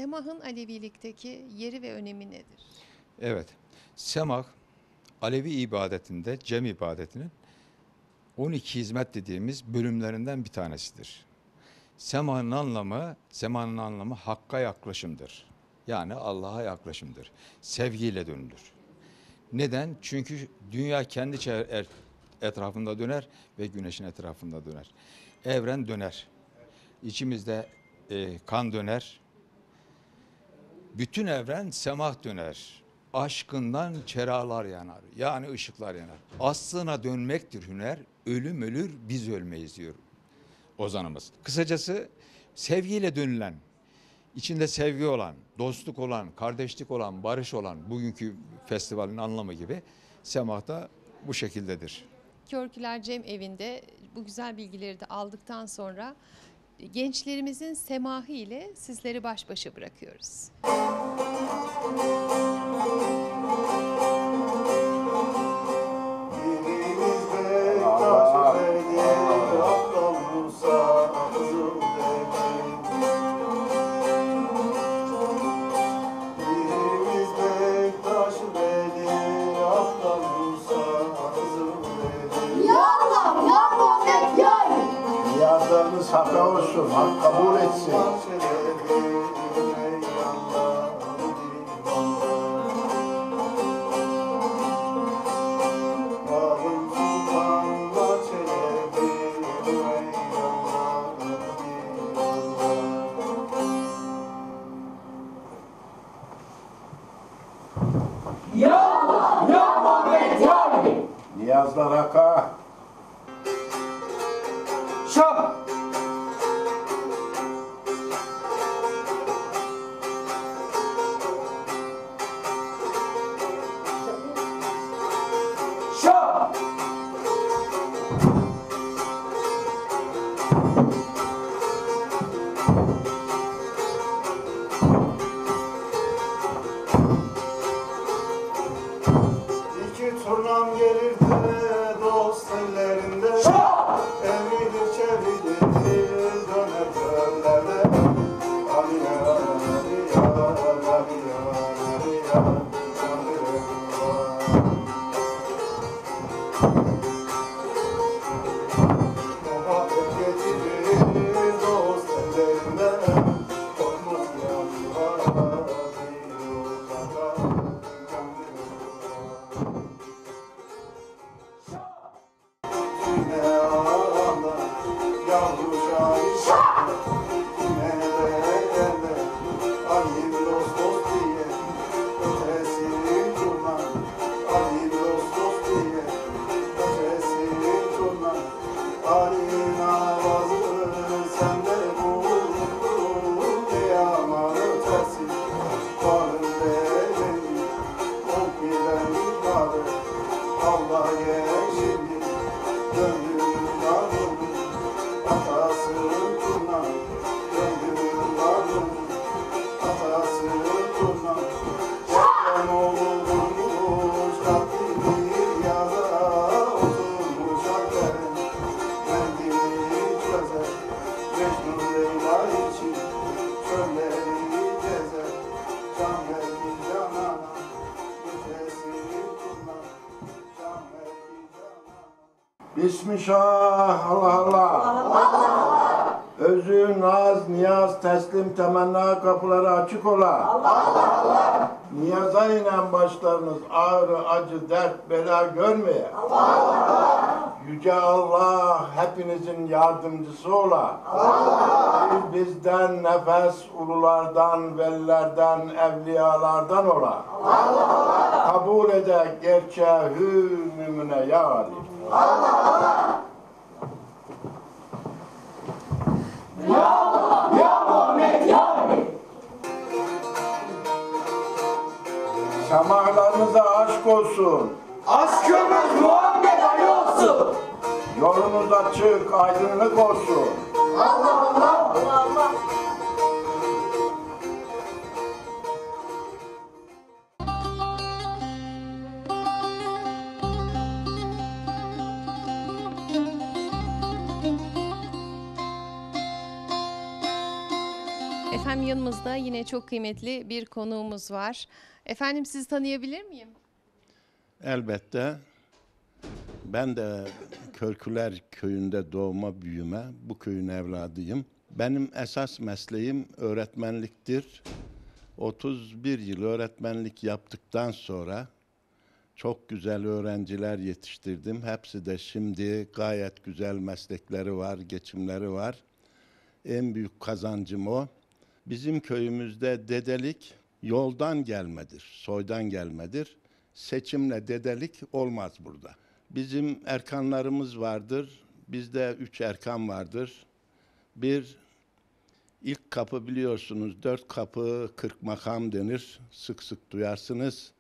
Semah'ın Alevilikteki yeri ve önemi nedir? Evet, semah Alevi ibadetinde, cem ibadetinin 12 hizmet dediğimiz bölümlerinden bir tanesidir. Semahın anlamı Hakk'a yaklaşımdır. Yani Allah'a yaklaşımdır. Sevgiyle dönülür. Neden? Çünkü dünya kendi etrafında döner ve güneşin etrafında döner. Evren döner. İçimizde kan döner. Bütün evren semah döner. Aşkından çeralar yanar. Yani ışıklar yanar. Aslına dönmektir hüner. Ölüm ölür biz ölmeyiz diyor ozanımız. Kısacası sevgiyle dönülen, içinde sevgi olan, dostluk olan, kardeşlik olan, barış olan bugünkü festivalin anlamı gibi semah da bu şekildedir. Körküler Cem Evi'nde bu güzel bilgileri de aldıktan sonra gençlerimizin semahı ile sizleri baş başa bırakıyoruz. Niyazlarınız hakka olsun, hak kabul etsin. Ya Allah, ya Muhammed, ya Ali. Niyazlar hakka. Şah. Şah. İki turnam gelir de dost ellerinde. Şah. Evrilir çevrilir döner çöllerde. Ali ya, Ali ya, Ali ya, Ali ya, Ali ya. Muhabbet getirir dost ellerinde. Korkmaz yanlar bir yollarda. Yine ağlamda yavru şahit. Yine de alayım dost dost diye. Ötesi turna. Alayım dost dost diye. Ötesi turna. Alayım avazı sende bulundu. Yaman ötesi. Varın benim. Ol bilen varı. Allah yeşilli. Gönlüm varım, atası turna. Gönlüm varım, atası turna. Şahem olmuş tatlı bir yaza. Oturmuş aklerim, mendili çözer. Mecnun Leyla için çölleri gezer. Can verdi canana, ötesi turna. Can verdi canana. Bismillah, Allah Allah. Özü, naz, niyaz, teslim, temenna kapıları açık ola. Niyaza inen başlarınız ağrı, acı, dert, bela görmeye. Yüce Allah hepinizin yardımcısı ola. Bizden nefes, ululardan, velilerden, evliyalardan ola. Kabul ede gerçeği mümine ya Ali. Ya Allah, ya Muhammed, ya Ali. Semahlarınıza aşk olsun. Aşkımız Muhammed Ali olsun. Yolunuz açık, aydınlık olsun. Allah Allah, Allah Allah. Efendim yanımızda yine çok kıymetli bir konuğumuz var. Efendim sizi tanıyabilir miyim? Elbette. Ben de Körküler köyünde doğma büyüme, bu köyün evladıyım. Benim esas mesleğim öğretmenliktir. 31 yıl öğretmenlik yaptıktan sonra çok güzel öğrenciler yetiştirdim. Hepsi de şimdi gayet güzel meslekleri var, geçimleri var. En büyük kazancım o. Bizim köyümüzde dedelik yoldan gelmedir, soydan gelmedir. Seçimle dedelik olmaz burada. Bizim erkanlarımız vardır. Bizde 3 erkan vardır. Bir, ilk kapı biliyorsunuz 4 kapı 40 makam denir. Sık sık duyarsınız.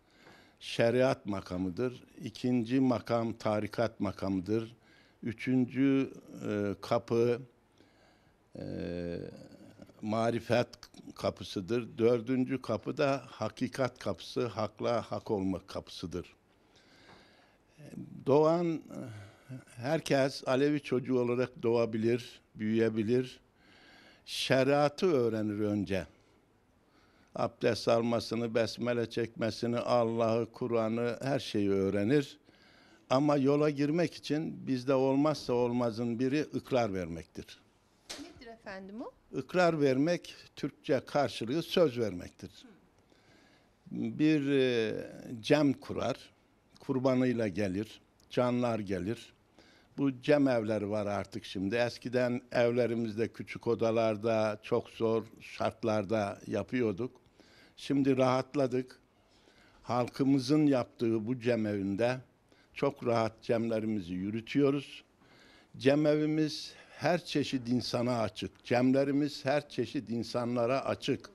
Şeriat makamıdır. İkinci makam tarikat makamıdır. Üçüncü kapı marifet kapısıdır. Dördüncü kapı da hakikat kapısı, hakla hak olmak kapısıdır. Doğan herkes Alevi çocuğu olarak doğabilir, büyüyebilir. Şeriatı öğrenir önce. Abdest almasını, besmele çekmesini, Allah'ı, Kur'an'ı, her şeyi öğrenir. Ama yola girmek için bizde olmazsa olmazın biri ikrar vermektir. Nedir efendim o? İkrar vermek, Türkçe karşılığı söz vermektir. Bir cem kurar, kurbanıyla gelir, canlar gelir. Bu cem evleri var artık şimdi. Eskiden evlerimizde küçük odalarda, çok zor şartlarda yapıyorduk. Şimdi rahatladık. Halkımızın yaptığı bu cem evinde çok rahat cemlerimizi yürütüyoruz. Cemevimiz her çeşit insana açık. Cemlerimiz her çeşit insanlara açık.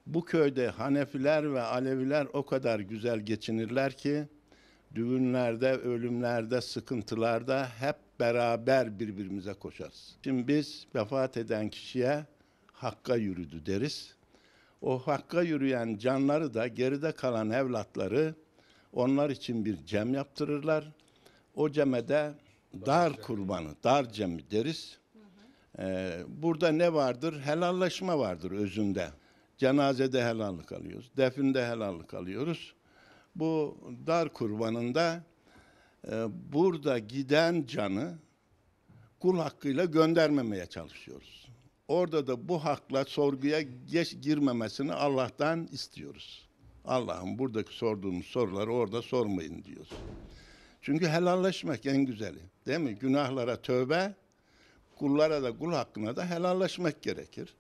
Bu köyde Hanefiler ve Aleviler o kadar güzel geçinirler ki düğünlerde, ölümlerde, sıkıntılarda hep beraber birbirimize koşarız. Şimdi biz vefat eden kişiye Hakk'a yürüdü deriz. O Hakk'a yürüyen canları da geride kalan evlatları onlar için bir cem yaptırırlar. O ceme de dar kurbanı, dar cemi deriz. Burada ne vardır? Helallaşma vardır özünde. Cenazede helallik alıyoruz, definde helallik alıyoruz. Bu dar kurbanında burada giden canı kul hakkıyla göndermemeye çalışıyoruz. Orada da bu hakla sorguya girmemesini Allah'tan istiyoruz. Allah'ım buradaki sorduğumuz soruları orada sormayın diyoruz. Çünkü helalleşmek en güzeli. Değil mi? Günahlara tövbe, kullara da kul hakkına da helalleşmek gerekir.